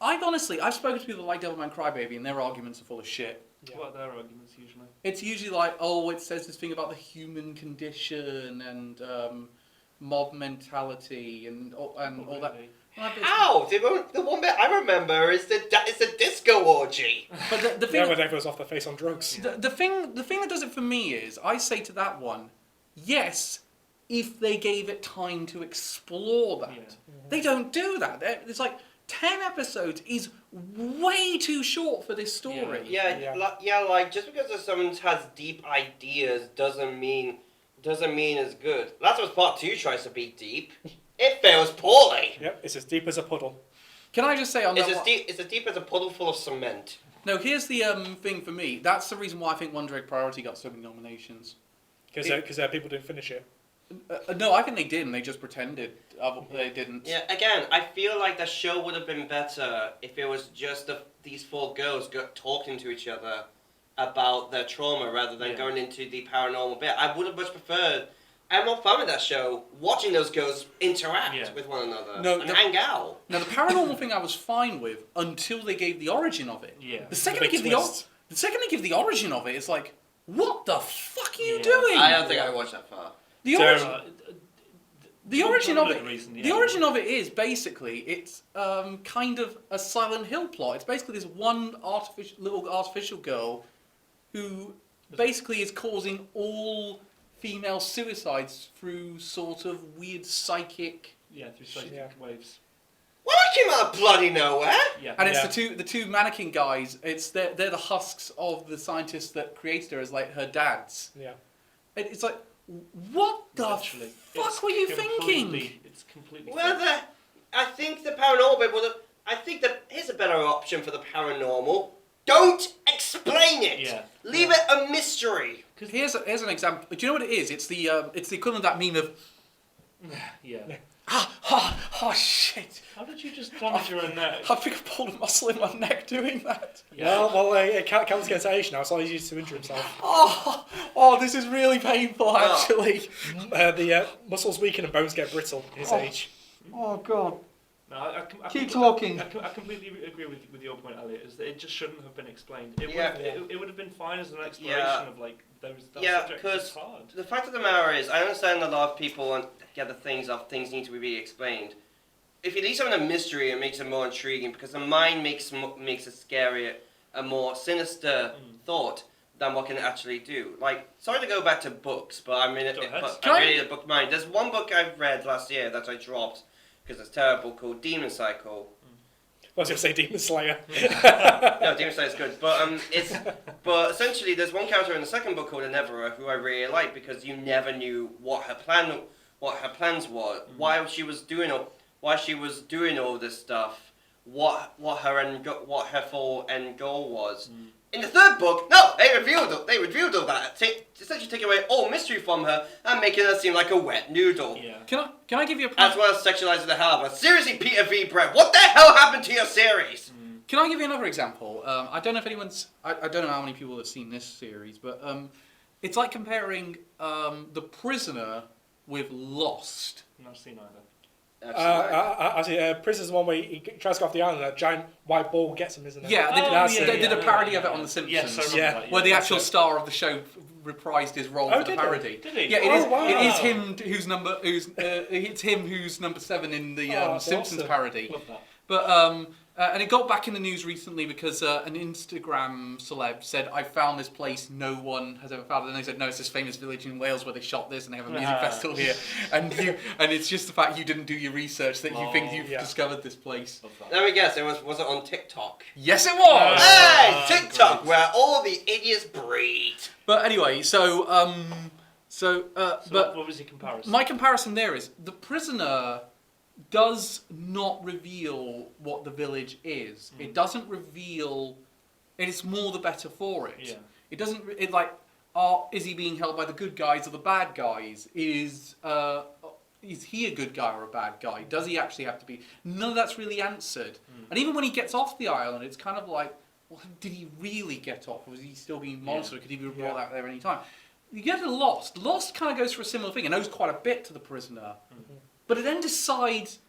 I've honestly, I've spoken to people that like Devilman Crybaby, and their arguments are full of shit. Yeah. What are their arguments usually? It's usually like, oh, it says this thing about the human condition and mob mentality and all that. Really? How? The one bit I remember is the disco orgy. But the thing, Yeah, when everyone's off their face on drugs. the thing that does it for me is, I say to that one, yes, if they gave it time to explore that. Yeah. They don't do that. It's like 10 episodes is way too short for this story. Yeah. Like just because someone has deep ideas doesn't mean it's good. That's what Part 2 tries to be deep. It fails poorly. Yep, it's as deep as a puddle. Can I just say on It's that as one? deep as a puddle full of cement. No, here's the thing for me. That's the reason why I think One Direct Priority got so many nominations. Because people didn't finish it. No, I think they did, and they just pretended they didn't. Yeah, again, I feel like the show would have been better if it was just these four girls talking to each other about their trauma rather than going into the paranormal bit. I would have much preferred. I had more fun with that show watching those girls interact with one another and hang out. Now, the paranormal thing I was fine with until they gave the origin of it. Yeah. The second The they big give twist. the second they give the origin of it, it's like, what the fuck are you doing? I don't think I watched that far. The So- origin. The origin of it. Reason, The origin of it is basically it's kind of a Silent Hill plot. It's basically this one little artificial girl who basically is causing all female suicides through sort of weird psychic. Yeah, through psychic waves. Well, that came out of bloody nowhere. Yeah. And it's the two mannequin guys. They're the husks of the scientists that created her as like her dads. Yeah. And it's like, what the Literally. fuck It's were you completely- thinking? It's completely. Well, I think the paranormal bit would have. I think that here's a better option for the paranormal. Don't explain it. Yeah. Leave it a mystery. Here's an example. Do you know what it is? It's the equivalent of that meme of Yeah. oh shit! How did you just damage your own neck? I think I pulled a muscle in my neck doing that. Yeah. Well, it counts against age now, so he's used to injure himself. Oh, this is really painful actually. The muscles weaken and bones get brittle in his age. Oh god. No, I Keep talking. I completely agree with your point, Elliot. Is that it just shouldn't have been explained. It would have been fine as an exploration of like that subject. because It's hard. the fact of the matter is, I understand a lot of people get the things need to be explained. If you leave something a mystery, it makes it more intriguing because the mind makes it scarier, a more sinister thought than what can actually do. Like, sorry to go back to books, but I'm really a book mind. There's one book I've read last year that I dropped because it's terrible, called Demon Cycle. I was going to say Demon Slayer. No, Demon Slayer is good, but essentially there's one character in the second book called Enevera who I really like because you never knew what her plans were, why she was doing all this stuff, what her full end goal was. In the third book, no, they revealed all that. Essentially taking away all mystery from her and making her seem like a wet noodle. Yeah. Can I give you a As well as sexualizing the hell out of her. Seriously, Peter V. Brett, what the hell happened to your series? Can I give you another example? I don't know if anyone's. I don't know how many people have seen this series, but it's like comparing The Prisoner with Lost. Not seen either. Prison's the one where he tries to go off the island and a giant white ball gets him, isn't it? Yeah, they did a parody of it on The Simpsons. Yes, I remember that, where the actual That's it. star of the show reprised his role for the did parody. Did he? Yeah, Wow. it is him who's number 7 in the that's Simpsons awesome. parody. Love that. But and it got back in the news recently because an Instagram celeb said, "I found this place no one has ever found." And they said, "No, it's this famous village in Wales where they shot this, and they have a music festival here." And it's just the fact you didn't do your research that you think you've discovered this place. Love that. Let me guess, was it on TikTok? Yes, it was. Hey, TikTok, great. where all the idiots breed. But anyway, So but what was your comparison? my comparison there is The Prisoner does not reveal what the village is. It doesn't reveal. It is more the better for it. Yeah. It doesn't. It like is he being held by the good guys or the bad guys? Is he a good guy or a bad guy? Does he actually have to be? None of that's really answered. And even when he gets off the island, it's kind of like, well, did he really get off? Or was he still being monitored? Could he be brought out there any time? You get to Lost. Lost kind of goes for a similar thing. It knows quite a bit to the prisoner. But it then decides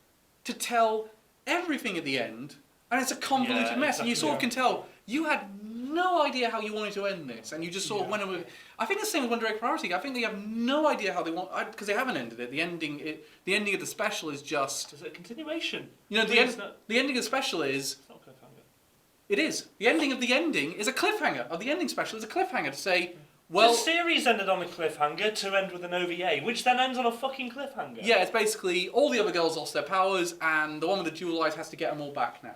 to tell everything at the end. And it's a convoluted mess. And you sort of can tell you had no idea how you wanted to end this. And you just sort of went over. I think the same with One Direct Priority. I think they have no idea how they want, because they haven't ended it. The ending of the special is just. Is it a continuation? You know, the ending of the special is. It's not a cliffhanger. It is. The ending of the ending is a cliffhanger. Of the ending special is a cliffhanger to say, well, the series ended on a cliffhanger to end with an OVA, which then ends on a fucking cliffhanger. yeah, it's basically all the other girls lost their powers, and the one with the jewel eyes has to get them all back now.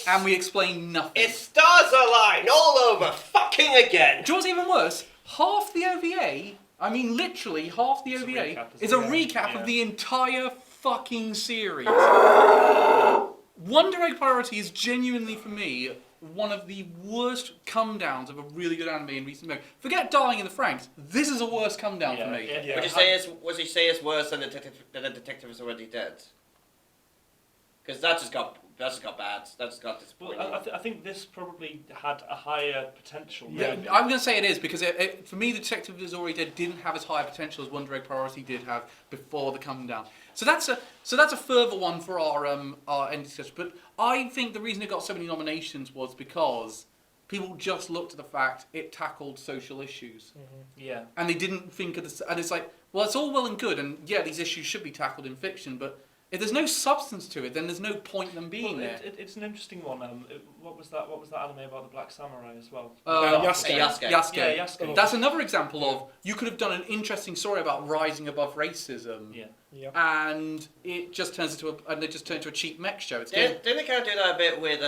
And we explain nothing. It's stars align all over fucking again. Do you know what's even worse? Half the OVA, I mean literally half the OVA, is a recap of the entire fucking series. One Direct Priority is genuinely, for me, one of the worst come-downs of a really good anime in recent memory. Forget Darling in the Franxx. This is a worse come-down for me. Would you say it's worse than the detective is already dead? Because that just got bad. That just got disappointing. Well, I think this probably had a higher potential. Yeah, I'm going to say it is, because for me, the Detective Is Already Dead didn't have as high a potential as One Direct Priority did have before the come down. So that's a further one for our end discussion. But I think the reason it got so many nominations was because people just looked at the fact it tackled social issues. Yeah. And they didn't think of this, and it's like, well, it's all well and good, and yeah, these issues should be tackled in fiction, but if there's no substance to it, then there's no point in them being there. It's an interesting one. What was that anime about the Black Samurai as well? Yasuke. Yeah, Yasuke. That's another example of, you could have done an interesting story about rising above racism. Yeah. And it just turns into a cheap mech show. Didn't they kind of do that a bit with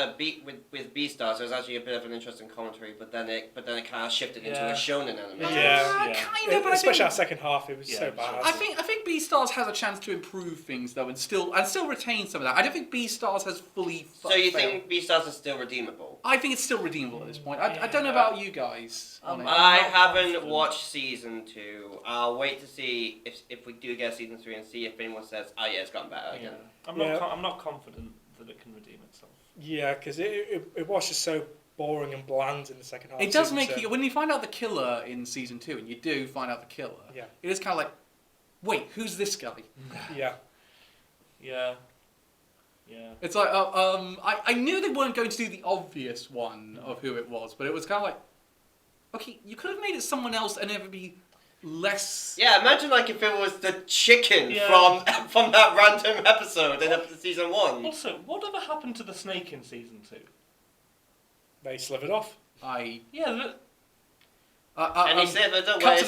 Beastars? It was actually a bit of an interesting commentary, but then it kind of shifted into a shonen anime. Kind of, but especially that second half, it was so bad. I think Beastars has a chance to improve things though, and still retain some of that. I don't think Beastars has fully. So you think Beastars is still redeemable? I think it's still redeemable at this point. I don't know about you guys. I haven't watched season 2. I'll wait to see if we do get season 3 and see if anyone says, "Oh yeah, it's gotten better again." I'm not confident that it can redeem itself. Yeah, because it was just so boring and bland in the second half. It does make you, when you find out the killer in season 2, and you do find out the killer. Yeah. It is kind of like, wait, who's this guy? Yeah. Yeah. It's like, I knew they weren't going to do the obvious one of who it was, but it was kind of like, okay, you could have made it someone else and it would be less. Yeah, imagine like if it was the chicken from that random episode in season 1. Also, whatever happened to the snake in season 2? They slivered off. And he said, cut to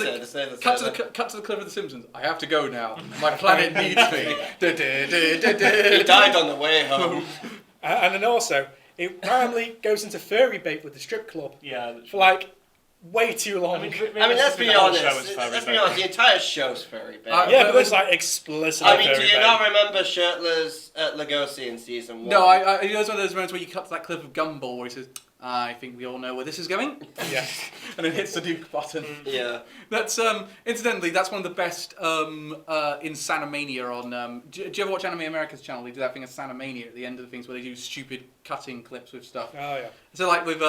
the clip of The Simpsons. I have to go now. My planet needs me. He died on the way home. And then also, it randomly goes into furry bait with the strip club. Yeah. For like way too long. I mean, let's be honest. The entire show's furry bait. Yeah, but there's like explicit. I mean, do you not remember shirtless Lugosi in season 1? No, it was one of those moments where you cut to that clip of Gumball where he says, I think we all know where this is going. Yeah. And then hits the Duke button. Yeah. That's, incidentally, that's one of the best in Sanimania on... do you ever watch Anime America's channel? They do that thing of Sanimania at the end of the things where they do stupid cutting clips with stuff. Oh, yeah. So like with...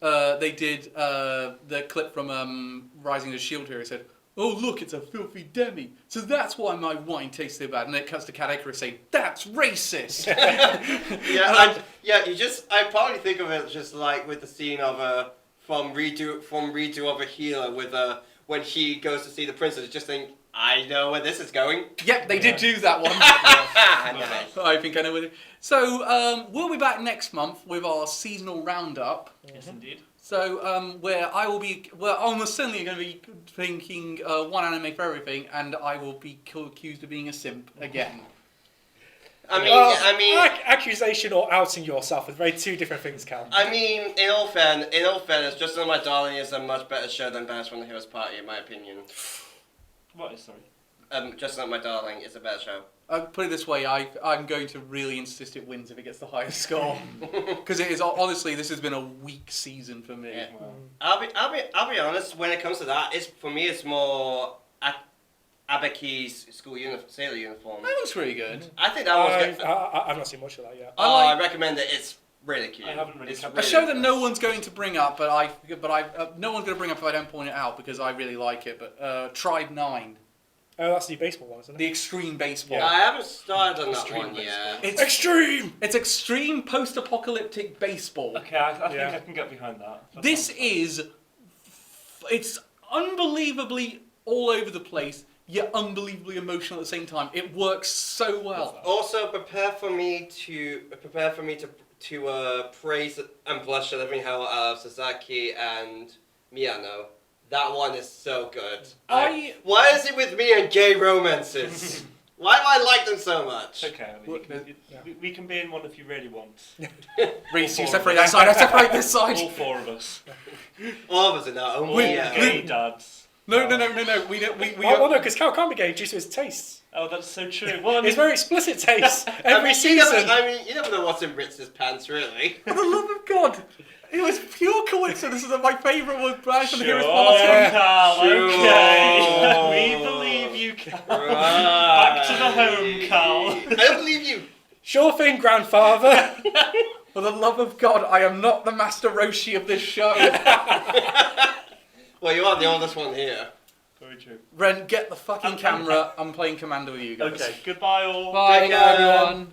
they did the clip from Rising of the Shield here. He said, oh, look, it's a filthy demi. So that's why my wine tastes so bad. And then it cuts to Cat Icarus saying, that's racist. I probably think of it just like with the scene of from Redo of a Healer with when he goes to see the princess, just think, I know where this is going. Yep, they did do that one. I think I know where. So we'll be back next month with our seasonal roundup. Yes, indeed. So where I will be, almost certainly going to be thinking one anime for everything, and I will be accused of being a simp again. I mean, accusation or outing yourself is very two different things, Cal. I mean, in all fairness, Just Another My Darling is a much better show than Bash from the Heroes Party, in my opinion. What is, sorry? Just Not My Darling is a better show. Put it this way, I'm going to really insist it wins if it gets the highest score. Because it is, honestly, this has been a weak season for me. Yeah. Well, I'll be honest. When it comes to that, for me it's more Abaki's sailor uniform. That looks really good. I think that one's good. I've not seen much of that yet. I recommend it. It's really cute. I haven't really It's kept A show that no one's going to bring up, but no one's going to bring up if I don't point it out because I really like it. But Tribe 9, Oh, that's the baseball one, isn't the it? extreme baseball. I haven't started on that Extreme one baseball. yet. It's Extreme! It's extreme post-apocalyptic baseball. okay, I think Yeah. I can get behind that. This is, it's unbelievably all over the place, yet unbelievably emotional at the same time. It works so well. Also, prepare for me to praise and blush at every hell out of Sasaki and Miyano. That one is so good. Why is it with me and gay romances? Why do I like them so much? It's okay. I mean, we can be in one if you really want. Reese, you All separate four that side, I separate this side. All four of us. All of us are now. All Wait, gay dads. No. We don't. Well, no, because Cal can't be gay due to his tastes. Oh, that's so true. Well, I mean, His very explicit tastes every You season. you never know what's in Ritz's pants, really. For the love of God, it was pure coincidence that my favourite was Brian from the sure, Heroes Podcast. Cal, Sure. okay. We believe you, Cal. Back to the home, Cal. I don't believe you. Sure thing, grandfather. For the love of God, I am not the Master Roshi of this show. Well, you are the oldest one here. Very true. Ren, get the fucking camera. I'm playing Commander with you guys. Okay, goodbye all. Bye, Take care. everyone.